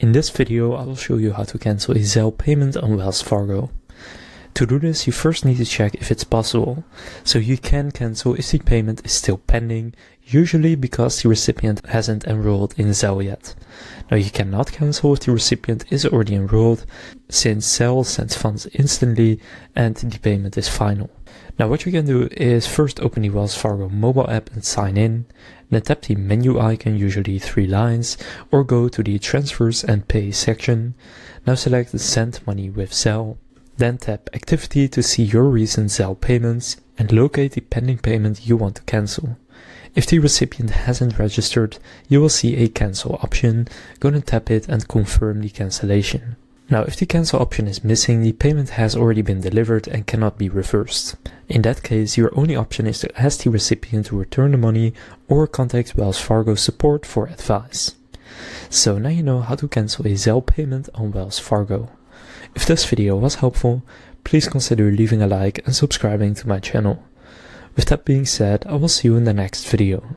In this video, I will show you how to cancel a Zelle payment on Wells Fargo. To do this, you first need to check if it's possible. So you can cancel if the payment is still pending, usually because the recipient hasn't enrolled in Zelle yet. Now you cannot cancel if the recipient is already enrolled, since Zelle sends funds instantly and the payment is final. Now what you can do is first open the Wells Fargo mobile app and sign in, then tap the menu icon, usually 3 lines, or go to the Transfers and Pay section. Now select Send Money with Zelle, then tap Activity to see your recent Zelle payments and locate the pending payment you want to cancel. If the recipient hasn't registered, you will see a cancel option. Go and tap it and confirm the cancellation. Now, if the cancel option is missing, the payment has already been delivered and cannot be reversed. In that case, your only option is to ask the recipient to return the money or contact Wells Fargo support for advice. So now you know how to cancel a Zelle payment on Wells Fargo. If this video was helpful, please consider leaving a like and subscribing to my channel. With that being said, I will see you in the next video.